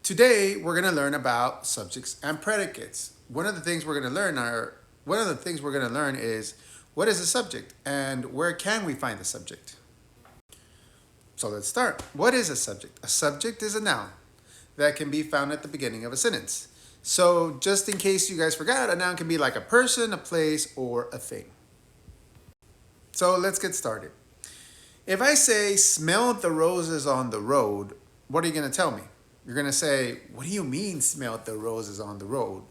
Today we're going to learn about subjects and predicates. One of the things we're going to learn is what is a subject and where can we find the subject. So let's start. What is a subject? A subject is a noun that can be found at the beginning of a sentence. So just in case you guys forgot, a noun can be like a person, a place, or a thing. So let's get started. If I say, smell the roses on the road, what are you going to tell me? You're going to say, what do you mean smelled the roses on the road?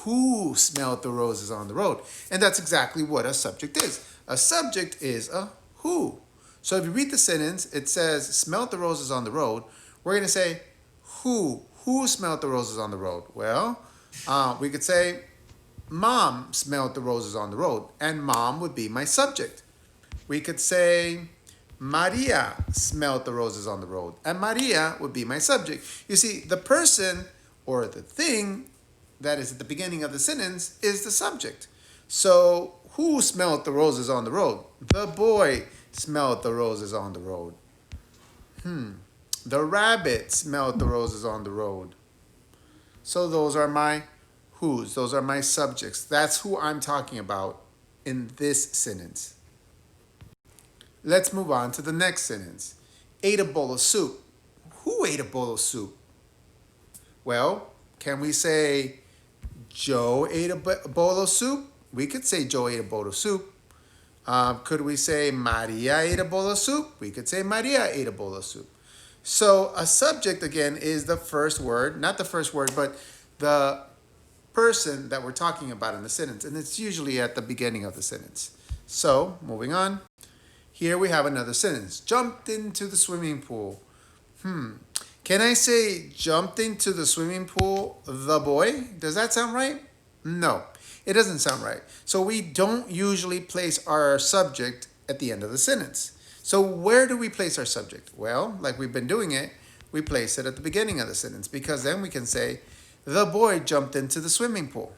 Who smelled the roses on the road? And that's exactly what a subject is. A subject is a who. So if you read the sentence, it says, smelled the roses on the road. We're going to say, who? Who smelled the roses on the road? Well, we could say, mom smelled the roses on the road. And mom would be my subject. We could say, Maria smelled the roses on the road. And Maria would be my subject. You see, the person or the thing that is at the beginning of the sentence is the subject. So, who smelled the roses on the road? The boy smelled the roses on the road. The rabbit smelled the roses on the road. So those are my who's. Those are my subjects. That's who I'm talking about in this sentence. Let's move on to the next sentence. Ate a bowl of soup. Who ate a bowl of soup? Well, can we say Joe ate a bowl of soup? We could say Joe ate a bowl of soup. Could we say Maria ate a bowl of soup? We could say Maria ate a bowl of soup. So a subject, again, is the first word, not the first word, but the person that we're talking about in the sentence. And it's usually at the beginning of the sentence. So, moving on. Here we have another sentence. Jumped into the swimming pool. Can I say jumped into the swimming pool, the boy? Does that sound right? No, it doesn't sound right. So we don't usually place our subject at the end of the sentence. So where do we place our subject? Well, like we've been doing it, we place it at the beginning of the sentence because then we can say, the boy jumped into the swimming pool.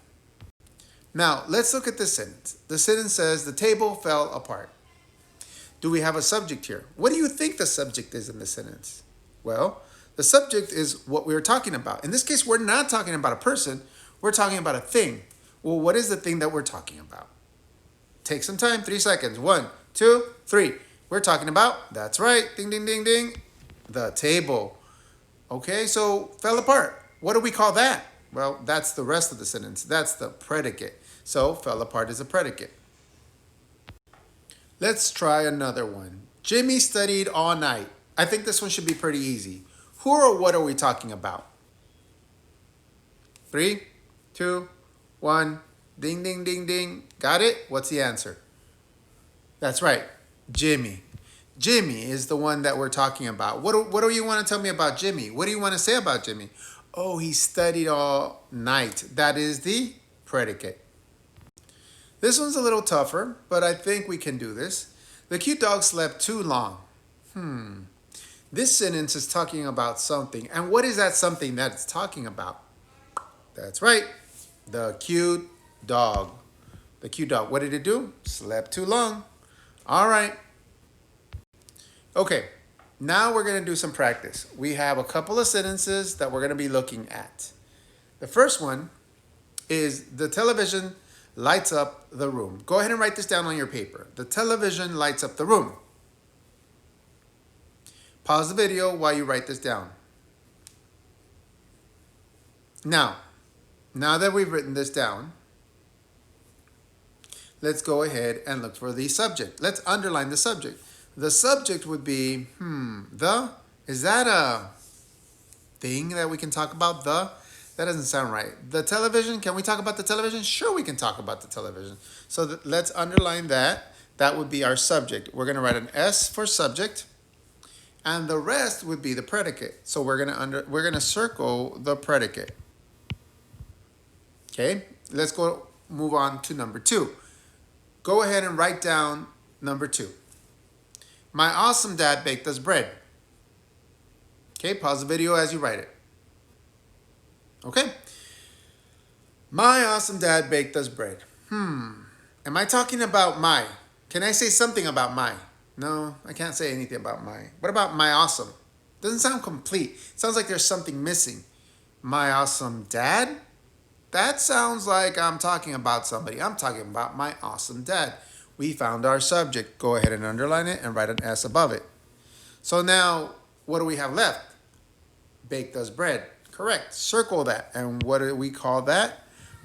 Now, let's look at this sentence. The sentence says, the table fell apart. Do we have a subject here? What do you think the subject is in this sentence? Well, the subject is what we were talking about. In this case, we're not talking about a person. We're talking about a thing. Well, what is the thing that we're talking about? Take some time, 3 seconds. 1, 2, 3. We're talking about, that's right, ding, ding, ding, ding, the table. Okay, so fell apart. What do we call that? Well, that's the rest of the sentence. That's the predicate. So fell apart is a predicate. Let's try another one. Jimmy studied all night. I think this one should be pretty easy. Who or what are we talking about? 3, 2, 1. Ding, ding, ding, ding. Got it? What's the answer? That's right. Jimmy. Jimmy is the one that we're talking about. What do you want to tell me about Jimmy? What do you want to say about Jimmy? Oh, he studied all night. That is the predicate. This one's a little tougher, but I think we can do this. The cute dog slept too long. This sentence is talking about something. And what is that something that it's talking about? That's right. The cute dog. The cute dog. What did it do? Slept too long. All right. Okay. Now we're going to do some practice. We have a couple of sentences that we're going to be looking at. The first one is the television lights up the room. Go ahead and write this down on your paper. The television lights up the room. Pause the video while you write this down. Now that we've written this down, let's go ahead and look for the subject. Let's underline the subject. The subject would be, is that a thing that we can talk about? That doesn't sound right. The television, can we talk about the television? Sure, we can talk about the television. So let's underline that. That would be our subject. We're going to write an S for subject, and the rest would be the predicate. So we're going to circle the predicate. Okay, let's move on to number 2. Go ahead and write down number 2. My awesome dad baked us bread. Okay, pause the video as you write it. Okay. My awesome dad baked us bread. Am I talking about my? Can I say something about my? No, I can't say anything about my. What about my awesome? Doesn't sound complete. It sounds like there's something missing. My awesome dad? That sounds like I'm talking about somebody. I'm talking about my awesome dad. We found our subject. Go ahead and underline it and write an S above it. So now, what do we have left? Baked us bread. Correct. Circle that. And what do we call that?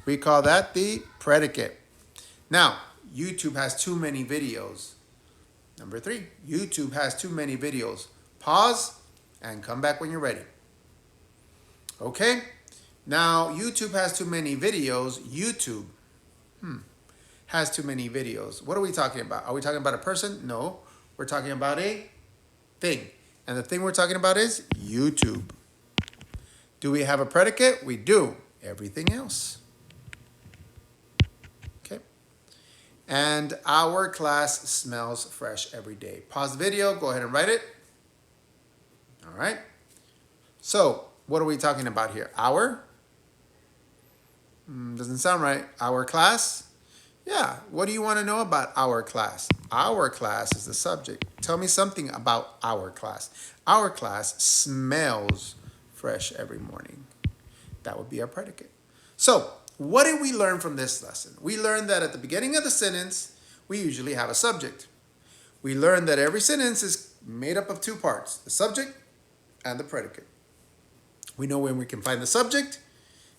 We call that the predicate. Now, YouTube has too many videos. Number 3, YouTube has too many videos. Pause and come back when you're ready. Okay? Now, YouTube has too many videos. YouTube has too many videos. What are we talking about? Are we talking about a person? No. We're talking about a thing. And the thing we're talking about is YouTube. Do we have a predicate? We do. Everything else. Okay. And our class smells fresh every day. Pause the video. Go ahead and write it. All right. So, what are we talking about here? Our? Doesn't sound right. Our class? Yeah. What do you want to know about our class? Our class is the subject. Tell me something about our class. Our class smells fresh every morning. That would be our predicate. So, what did we learn from this lesson? We learned that at the beginning of the sentence, we usually have a subject. We learned that every sentence is made up of 2 parts, the subject and the predicate. We know when we can find the subject,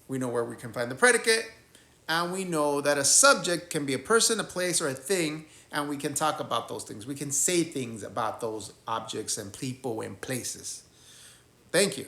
we know where we can find the predicate, and we know that a subject can be a person, a place, or a thing, and we can talk about those things. We can say things about those objects and people and places. Thank you.